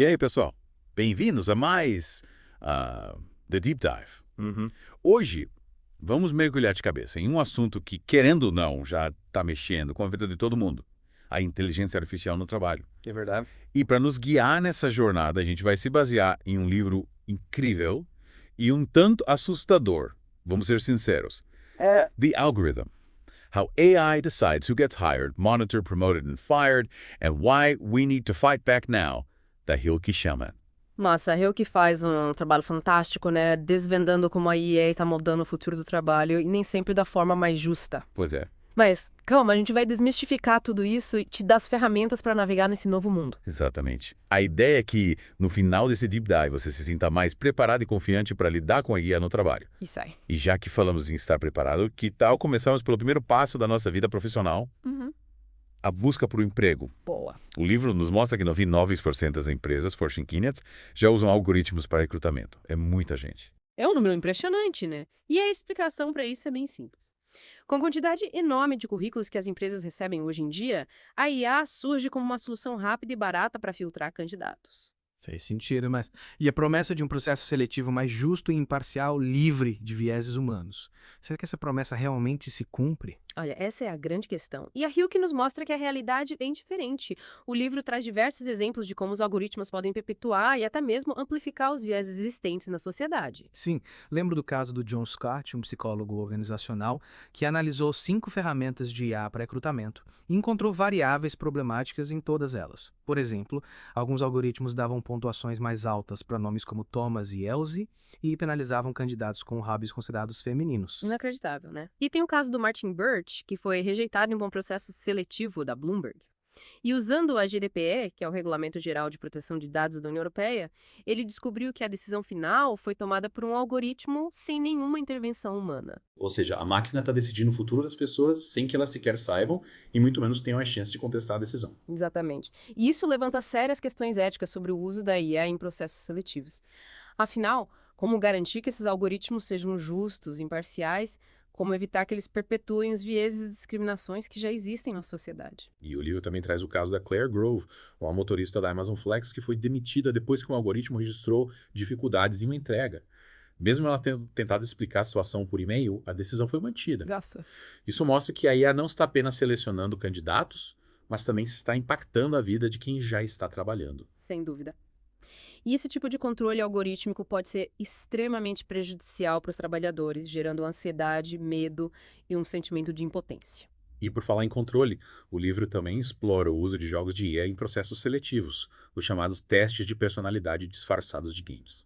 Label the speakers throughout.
Speaker 1: E aí, pessoal? Bem-vindos a mais The Deep Dive.
Speaker 2: Uhum.
Speaker 1: Hoje, vamos mergulhar de cabeça em um assunto que, querendo ou não, já está mexendo com a vida de todo mundo. A inteligência artificial no trabalho.
Speaker 2: É verdade.
Speaker 1: E para nos guiar nessa jornada, a gente vai se basear em um livro incrível e um tanto assustador. Vamos ser sinceros. The Algorithm. How AI decides who gets hired, monitored, promoted and fired, and why we need to fight back now, da Hilke Schellman.
Speaker 3: Nossa, a Rio que faz um trabalho fantástico, né? Desvendando como a IA está moldando o futuro do trabalho e nem sempre da forma mais justa.
Speaker 1: Pois é.
Speaker 3: Mas, calma, a gente vai desmistificar tudo isso e te dar as ferramentas para navegar nesse novo mundo.
Speaker 1: Exatamente. A ideia é que, no final desse Deep Dive, você se sinta mais preparado e confiante para lidar com a IA no trabalho.
Speaker 3: Isso aí.
Speaker 1: E já que falamos em estar preparado, que tal começarmos pelo primeiro passo da nossa vida profissional? A busca por um emprego.
Speaker 3: Boa.
Speaker 1: O livro nos mostra que 99% das empresas Fortune 500 já usam algoritmos para recrutamento. É muita gente.
Speaker 4: É um número impressionante, né? E a explicação para isso é bem simples. Com a quantidade enorme de currículos que as empresas recebem hoje em dia, a IA surge como uma solução rápida e barata para filtrar candidatos.
Speaker 2: Fez sentido, mas... E a promessa de um processo seletivo mais justo e imparcial, livre de vieses humanos? Será que essa promessa realmente se cumpre?
Speaker 4: Olha, essa é a grande questão. E a Hilke nos mostra que a realidade é bem diferente. O livro traz diversos exemplos de como os algoritmos podem perpetuar e até mesmo amplificar os vieses existentes na sociedade.
Speaker 2: Sim, lembro do caso do John Scott, um psicólogo organizacional, que analisou 5 ferramentas de IA para recrutamento e encontrou variáveis problemáticas em todas elas. Por exemplo, alguns algoritmos davam pontuações mais altas para nomes como Thomas e Elsie e penalizavam candidatos com hobbies considerados femininos.
Speaker 4: Inacreditável, né? E tem o caso do Martin Birch, que foi rejeitado em um processo seletivo da Bloomberg. E usando a GDPR, que é o Regulamento Geral de Proteção de Dados da União Europeia, ele descobriu que a decisão final foi tomada por um algoritmo sem nenhuma intervenção humana.
Speaker 5: Ou seja, a máquina está decidindo o futuro das pessoas sem que elas sequer saibam e muito menos tenham a chance de contestar a decisão.
Speaker 4: Exatamente. E isso levanta sérias questões éticas sobre o uso da IA em processos seletivos. Afinal, como garantir que esses algoritmos sejam justos, imparciais, como evitar que eles perpetuem os vieses e discriminações que já existem na sociedade.
Speaker 5: E o livro também traz o caso da Claire Grove, uma motorista da Amazon Flex que foi demitida depois que um algoritmo registrou dificuldades em uma entrega. Mesmo ela tendo tentado explicar a situação por e-mail, a decisão foi mantida.
Speaker 3: Nossa.
Speaker 5: Isso mostra que a IA não está apenas selecionando candidatos, mas também está impactando a vida de quem já está trabalhando.
Speaker 4: Sem dúvida. E esse tipo de controle algorítmico pode ser extremamente prejudicial para os trabalhadores, gerando ansiedade, medo e um sentimento de impotência.
Speaker 5: E por falar em controle, o livro também explora o uso de jogos de IA em processos seletivos, os chamados testes de personalidade disfarçados de games.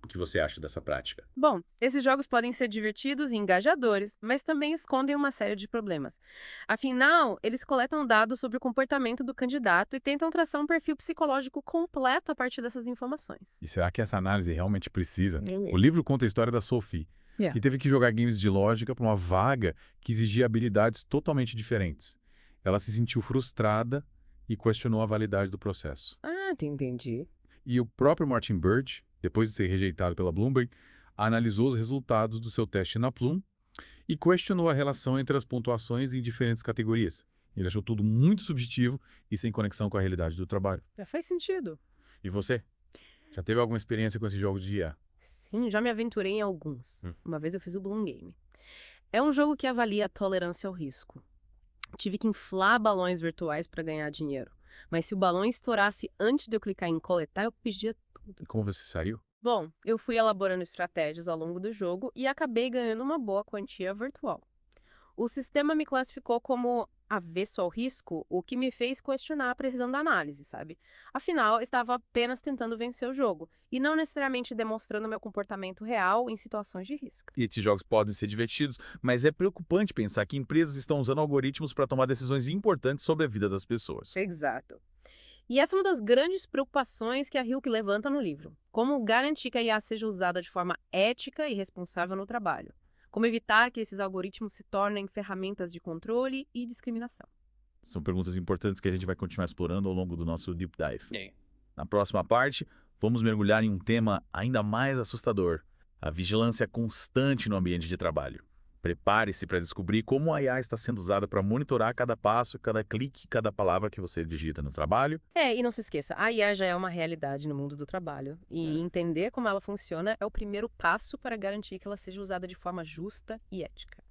Speaker 5: O que você acha dessa prática?
Speaker 4: Bom, esses jogos podem ser divertidos e engajadores, mas também escondem uma série de problemas. Afinal, eles coletam dados sobre o comportamento do candidato e tentam traçar um perfil psicológico completo a partir dessas informações.
Speaker 1: E será que essa análise realmente precisa?
Speaker 3: É.
Speaker 1: O livro conta a história da Sophie,
Speaker 3: Yeah.
Speaker 1: que teve que jogar games de lógica para uma vaga que exigia habilidades totalmente diferentes. Ela se sentiu frustrada e questionou a validade do processo.
Speaker 3: Ah, entendi.
Speaker 1: E o próprio Martin Birch, depois de ser rejeitado pela Bloomberg, analisou os resultados do seu teste na Plum e questionou a relação entre as pontuações em diferentes categorias. Ele achou tudo muito subjetivo e sem conexão com a realidade do trabalho.
Speaker 4: Faz sentido.
Speaker 1: E você? Já teve alguma experiência com esses jogos de IA?
Speaker 4: Sim, já me aventurei em alguns. Uma vez eu fiz o Bloom Game. É um jogo que avalia a tolerância ao risco. Tive que inflar balões virtuais para ganhar dinheiro. Mas se o balão estourasse antes de eu clicar em coletar, eu perdia tudo.
Speaker 1: E como você saiu?
Speaker 4: Bom, eu fui elaborando estratégias ao longo do jogo e acabei ganhando uma boa quantia virtual. O sistema me classificou como avesso ao risco, o que me fez questionar a precisão da análise, sabe? Afinal, eu estava apenas tentando vencer o jogo e não necessariamente demonstrando meu comportamento real em situações de risco.
Speaker 1: E esses jogos podem ser divertidos, mas é preocupante pensar que empresas estão usando algoritmos para tomar decisões importantes sobre a vida das pessoas.
Speaker 4: Exato. E essa é uma das grandes preocupações que a Hilke levanta no livro. Como garantir que a IA seja usada de forma ética e responsável no trabalho. Como evitar que esses algoritmos se tornem ferramentas de controle e discriminação.
Speaker 1: São perguntas importantes que a gente vai continuar explorando ao longo do nosso Deep Dive. Na próxima parte, vamos mergulhar em um tema ainda mais assustador: a vigilância constante no ambiente de trabalho. Prepare-se para descobrir como a IA está sendo usada para monitorar cada passo, cada clique, cada palavra que você digita no trabalho.
Speaker 4: E não se esqueça, a IA já é uma realidade no mundo do trabalho. E entender como ela funciona é o primeiro passo para garantir que ela seja usada de forma justa e ética.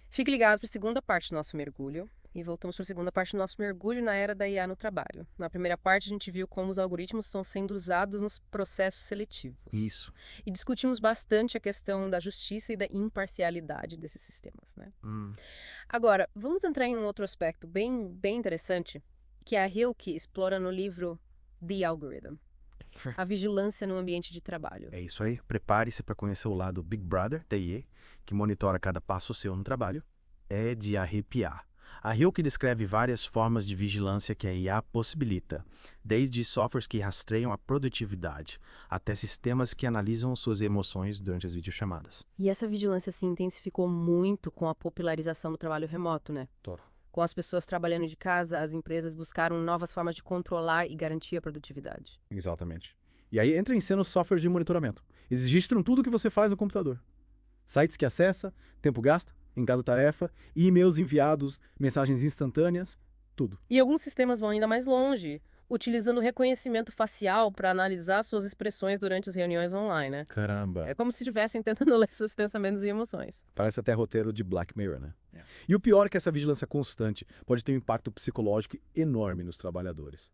Speaker 4: Fique ligado para a segunda parte do nosso mergulho. E voltamos para a segunda parte do nosso mergulho na era da IA no trabalho. Na primeira parte, a gente viu como os algoritmos estão sendo usados nos processos seletivos.
Speaker 2: Isso.
Speaker 4: E discutimos bastante a questão da justiça e da imparcialidade desses sistemas, né? Agora, vamos entrar em um outro aspecto bem interessante, que a Hilke explora no livro The Algorithm. A vigilância no ambiente de trabalho.
Speaker 2: É isso aí. Prepare-se para conhecer o lado Big Brother da IA, que monitora cada passo seu no trabalho. É de arrepiar. A Hilke descreve várias formas de vigilância que a IA possibilita, desde softwares que rastreiam a produtividade, até sistemas que analisam suas emoções durante as videochamadas.
Speaker 4: E essa vigilância se intensificou muito com a popularização do trabalho remoto, né? Com as pessoas trabalhando de casa, as empresas buscaram novas formas de controlar e garantir a produtividade.
Speaker 6: Exatamente. E aí entra em cena os softwares de monitoramento. Eles registram tudo o que você faz no computador. Sites que acessa, tempo gasto, em cada tarefa, e-mails enviados, mensagens instantâneas, tudo.
Speaker 4: E alguns sistemas vão ainda mais longe, utilizando reconhecimento facial para analisar suas expressões durante as reuniões online, né?
Speaker 6: Caramba.
Speaker 4: É como se estivessem tentando ler seus pensamentos e emoções.
Speaker 6: Parece até roteiro de Black Mirror, né? E o pior é que essa vigilância constante pode ter um impacto psicológico enorme nos trabalhadores.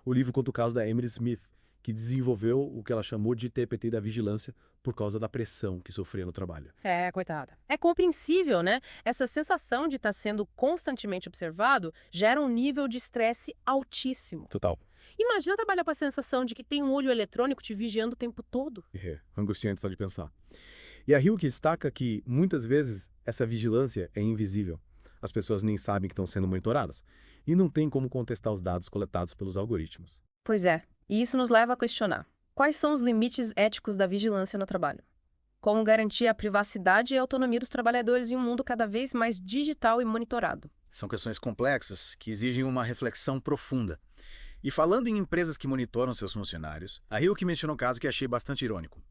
Speaker 6: O livro conta o caso da Emily Smith, que desenvolveu o que ela chamou de TPT da vigilância por causa da pressão que sofria no trabalho.
Speaker 4: Coitada. É compreensível, né? Essa sensação de estar sendo constantemente observado gera um nível de estresse altíssimo.
Speaker 6: Total.
Speaker 4: Imagina trabalhar com a sensação de que tem um olho eletrônico te vigiando o tempo todo.
Speaker 6: Angustiante só de pensar. E a Hilke destaca que, muitas vezes, essa vigilância é invisível. As pessoas nem sabem que estão sendo monitoradas. E não tem como contestar os dados coletados pelos algoritmos.
Speaker 4: Pois é. E isso nos leva a questionar: quais são os limites éticos da vigilância no trabalho? Como garantir a privacidade e a autonomia dos trabalhadores em um mundo cada vez mais digital e monitorado?
Speaker 2: São questões complexas que exigem uma reflexão profunda. E falando em empresas que monitoram seus funcionários, a Hilke mencionou um caso que achei bastante irônico.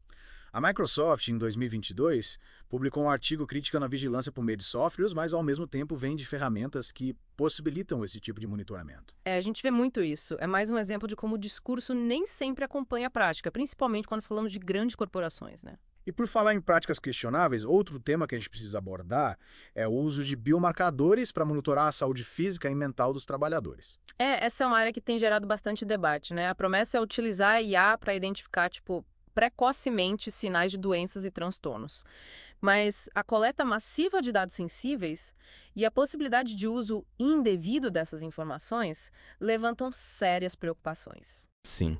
Speaker 2: A Microsoft, em 2022, publicou um artigo criticando a vigilância por meio de softwares, mas ao mesmo tempo vende ferramentas que possibilitam esse tipo de monitoramento.
Speaker 4: A gente vê muito isso. É mais um exemplo de como o discurso nem sempre acompanha a prática, principalmente quando falamos de grandes corporações, né?
Speaker 2: E por falar em práticas questionáveis, outro tema que a gente precisa abordar é o uso de biomarcadores para monitorar a saúde física e mental dos trabalhadores.
Speaker 4: Essa é uma área que tem gerado bastante debate, né? A promessa é utilizar a IA para identificar, precocemente sinais de doenças e transtornos. Mas a coleta massiva de dados sensíveis e a possibilidade de uso indevido dessas informações levantam sérias preocupações.
Speaker 5: Sim.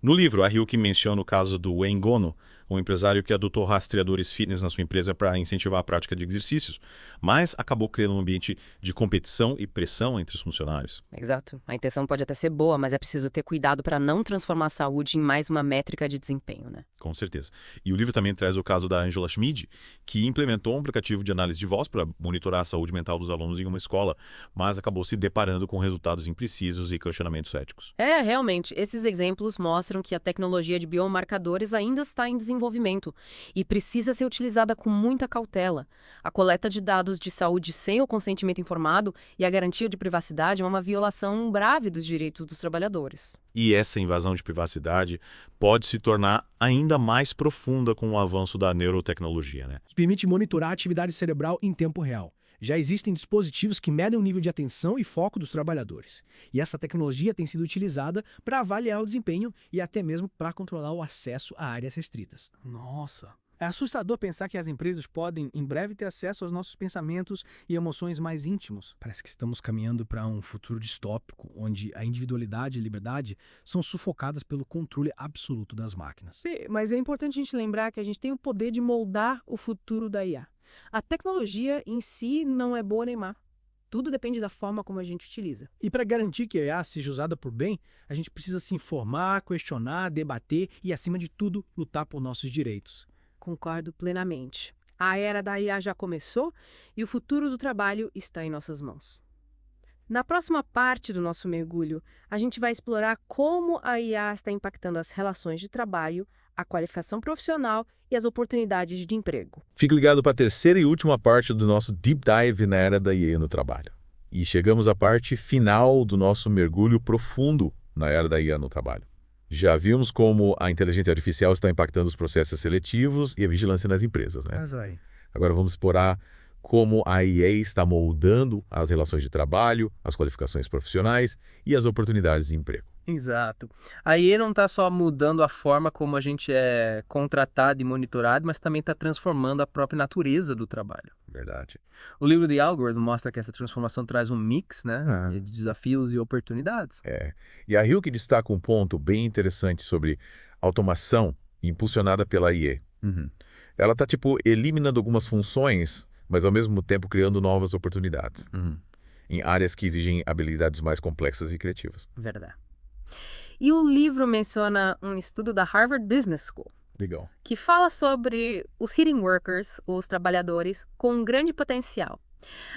Speaker 5: No livro, a Hilke menciona o caso do Wayne Gono, um empresário que adotou rastreadores fitness na sua empresa para incentivar a prática de exercícios, mas acabou criando um ambiente de competição e pressão entre os funcionários.
Speaker 4: Exato. A intenção pode até ser boa, mas é preciso ter cuidado para não transformar a saúde em mais uma métrica de desempenho, né?
Speaker 5: Com certeza. E o livro também traz o caso da Angela Schmid, que implementou um aplicativo de análise de voz para monitorar a saúde mental dos alunos em uma escola, mas acabou se deparando com resultados imprecisos e questionamentos éticos.
Speaker 4: Realmente, esses exemplos mostram que a tecnologia de biomarcadores ainda está em desenvolvimento e precisa ser utilizada com muita cautela. A coleta de dados de saúde sem o consentimento informado e a garantia de privacidade é uma violação grave dos direitos dos trabalhadores.
Speaker 5: E essa invasão de privacidade pode se tornar ainda mais profunda com o avanço da neurotecnologia, né?
Speaker 7: Que permite monitorar a atividade cerebral em tempo real. Já existem dispositivos que medem o nível de atenção e foco dos trabalhadores. E essa tecnologia tem sido utilizada para avaliar o desempenho e até mesmo para controlar o acesso a áreas restritas.
Speaker 2: Nossa! É assustador pensar que as empresas podem, em breve, ter acesso aos nossos pensamentos e emoções mais íntimos.
Speaker 7: Parece que estamos caminhando para um futuro distópico, onde a individualidade e a liberdade são sufocadas pelo controle absoluto das máquinas.
Speaker 8: Mas é importante a gente lembrar que a gente tem o poder de moldar o futuro da IA. A tecnologia em si não é boa nem má. Tudo depende da forma como a gente utiliza.
Speaker 7: E para garantir que a IA seja usada por bem, a gente precisa se informar, questionar, debater e, acima de tudo, lutar por nossos direitos.
Speaker 8: Concordo plenamente. A era da IA já começou e o futuro do trabalho está em nossas mãos. Na próxima parte do nosso mergulho, a gente vai explorar como a IA está impactando as relações de trabalho, a qualificação profissional e as oportunidades de emprego.
Speaker 1: Fique ligado para a terceira e última parte do nosso Deep Dive na era da IA no trabalho. E chegamos à parte final do nosso mergulho profundo na era da IA no trabalho. Já vimos como a inteligência artificial está impactando os processos seletivos e a vigilância nas empresas, né?
Speaker 6: Mas aí.
Speaker 1: Agora vamos explorar como a IA está moldando as relações de trabalho, as qualificações profissionais e as oportunidades de emprego.
Speaker 2: Exato. A IA não está só mudando a forma como a gente é contratado e monitorado, mas também está transformando a própria natureza do trabalho.
Speaker 1: Verdade.
Speaker 2: O livro The Algorithm mostra que essa transformação traz um mix, né, de desafios e oportunidades.
Speaker 1: E a Hilke destaca um ponto bem interessante sobre automação impulsionada pela IA. Ela está, eliminando algumas funções, mas ao mesmo tempo criando novas oportunidades em áreas que exigem habilidades mais complexas e criativas.
Speaker 4: Verdade. E o livro menciona um estudo da Harvard Business School,
Speaker 1: Legal.
Speaker 4: que fala sobre os hidden workers, os trabalhadores com um grande potencial,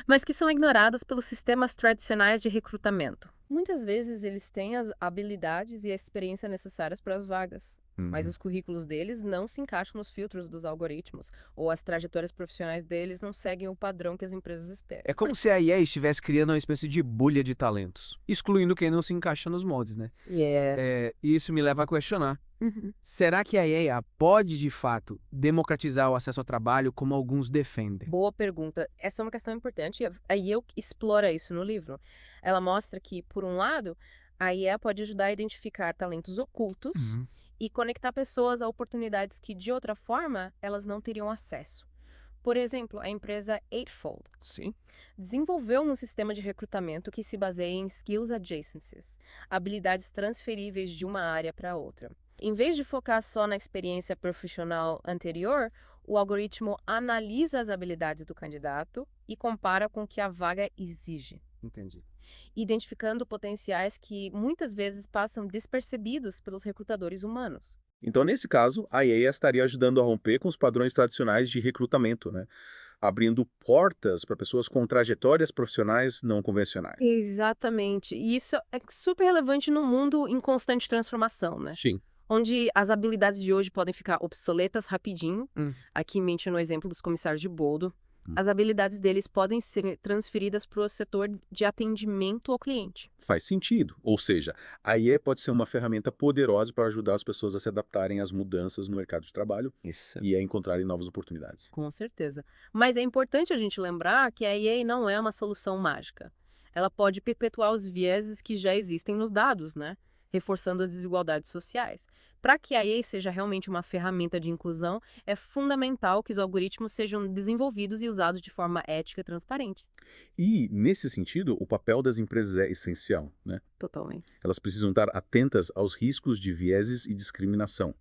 Speaker 4: mas que são ignorados pelos sistemas tradicionais de recrutamento. Muitas vezes eles têm as habilidades e a experiência necessárias para as vagas, mas os currículos deles não se encaixam nos filtros dos algoritmos, ou as trajetórias profissionais deles não seguem o padrão que as empresas esperam.
Speaker 9: É como se a IA estivesse criando uma espécie de bolha de talentos, excluindo quem não se encaixa nos moldes, né? E isso me leva a questionar. Será que a IA pode, de fato, democratizar o acesso ao trabalho como alguns defendem?
Speaker 4: Boa pergunta. Essa é uma questão importante e a IA explora isso no livro. Ela mostra que, por um lado, a IA pode ajudar a identificar talentos ocultos e conectar pessoas a oportunidades que, de outra forma, elas não teriam acesso. Por exemplo, a empresa Eightfold desenvolveu um sistema de recrutamento que se baseia em skills adjacencies, habilidades transferíveis de uma área para outra. Em vez de focar só na experiência profissional anterior, o algoritmo analisa as habilidades do candidato e compara com o que a vaga exige.
Speaker 9: Entendi.
Speaker 4: Identificando potenciais que muitas vezes passam despercebidos pelos recrutadores humanos.
Speaker 6: Então, nesse caso, a IA estaria ajudando a romper com os padrões tradicionais de recrutamento, né? Abrindo portas para pessoas com trajetórias profissionais não convencionais.
Speaker 4: Exatamente. E isso é super relevante num mundo em constante transformação, né?
Speaker 6: Sim.
Speaker 4: Onde as habilidades de hoje podem ficar obsoletas rapidinho. Aqui menciono o exemplo dos comissários de bordo. As habilidades deles podem ser transferidas para o setor de atendimento ao cliente.
Speaker 6: Faz sentido. Ou seja, a IA pode ser uma ferramenta poderosa para ajudar as pessoas a se adaptarem às mudanças no mercado de trabalho e a encontrarem novas oportunidades.
Speaker 4: Com certeza. Mas é importante a gente lembrar que a IA não é uma solução mágica. Ela pode perpetuar os vieses que já existem nos dados, né? Reforçando as desigualdades sociais. Para que a IA seja realmente uma ferramenta de inclusão, é fundamental que os algoritmos sejam desenvolvidos e usados de forma ética e transparente.
Speaker 6: E, nesse sentido, o papel das empresas é essencial, né?
Speaker 4: Totalmente.
Speaker 6: Elas precisam estar atentas aos riscos de vieses e discriminação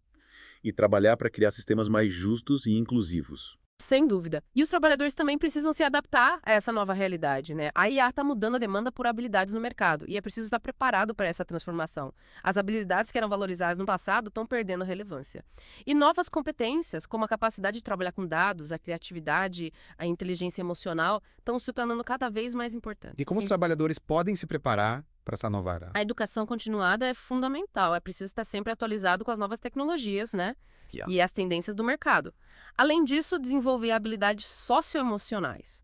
Speaker 6: e trabalhar para criar sistemas mais justos e inclusivos.
Speaker 4: Sem dúvida. E os trabalhadores também precisam se adaptar a essa nova realidade, né? A IA está mudando a demanda por habilidades no mercado e é preciso estar preparado para essa transformação. As habilidades que eram valorizadas no passado estão perdendo relevância. E novas competências, como a capacidade de trabalhar com dados, a criatividade, a inteligência emocional, estão se tornando cada vez mais importantes.
Speaker 10: E como os trabalhadores podem se preparar para essa nova era?
Speaker 4: A educação continuada é fundamental. É preciso estar sempre atualizado com as novas tecnologias, né? E as tendências do mercado. Além disso, desenvolver habilidades socioemocionais.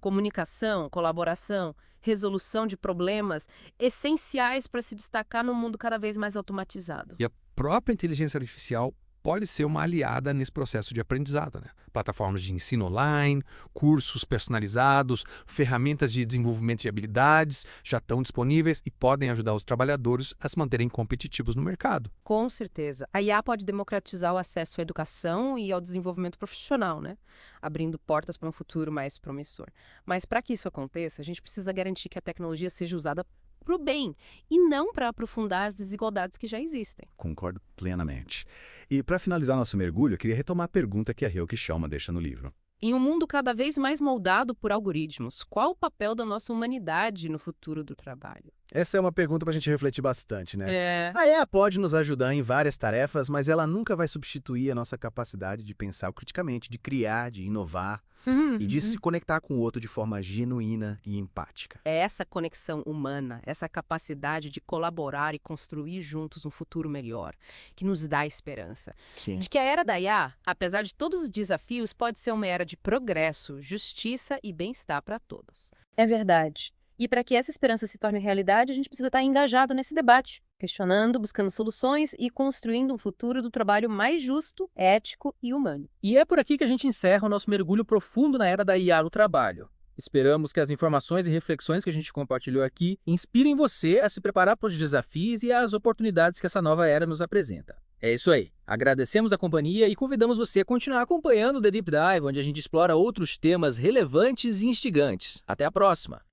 Speaker 4: Comunicação, colaboração, resolução de problemas, essenciais para se destacar num mundo cada vez mais automatizado.
Speaker 10: E a própria inteligência artificial pode ser uma aliada nesse processo de aprendizado, né? Plataformas de ensino online, cursos personalizados, ferramentas de desenvolvimento de habilidades já estão disponíveis e podem ajudar os trabalhadores a se manterem competitivos no mercado.
Speaker 4: Com certeza. A IA pode democratizar o acesso à educação e ao desenvolvimento profissional, né? Abrindo portas para um futuro mais promissor. Mas para que isso aconteça, a gente precisa garantir que a tecnologia seja usada para o bem e não para aprofundar as desigualdades que já existem.
Speaker 6: Concordo plenamente. E para finalizar nosso mergulho, eu queria retomar a pergunta que a Hilke Schellmann deixa no livro.
Speaker 4: Em um mundo cada vez mais moldado por algoritmos, qual o papel da nossa humanidade no futuro do trabalho?
Speaker 6: Essa é uma pergunta para a gente refletir bastante, né? A IA pode nos ajudar em várias tarefas, mas ela nunca vai substituir a nossa capacidade de pensar criticamente, de criar, de inovar.
Speaker 2: e de se conectar com o outro de forma genuína e empática.
Speaker 4: É essa conexão humana, essa capacidade de colaborar e construir juntos um futuro melhor, que nos dá esperança.
Speaker 2: Sim.
Speaker 4: De que a era da IA, apesar de todos os desafios, pode ser uma era de progresso, justiça e bem-estar para todos.
Speaker 11: É verdade. E para que essa esperança se torne realidade, a gente precisa estar engajado nesse debate, questionando, buscando soluções e construindo um futuro do trabalho mais justo, ético e humano.
Speaker 12: E é por aqui que a gente encerra o nosso mergulho profundo na era da IA no trabalho. Esperamos que as informações e reflexões que a gente compartilhou aqui inspirem você a se preparar para os desafios e as oportunidades que essa nova era nos apresenta. É isso aí. Agradecemos a companhia e convidamos você a continuar acompanhando o The Deep Dive, onde a gente explora outros temas relevantes e instigantes. Até a próxima!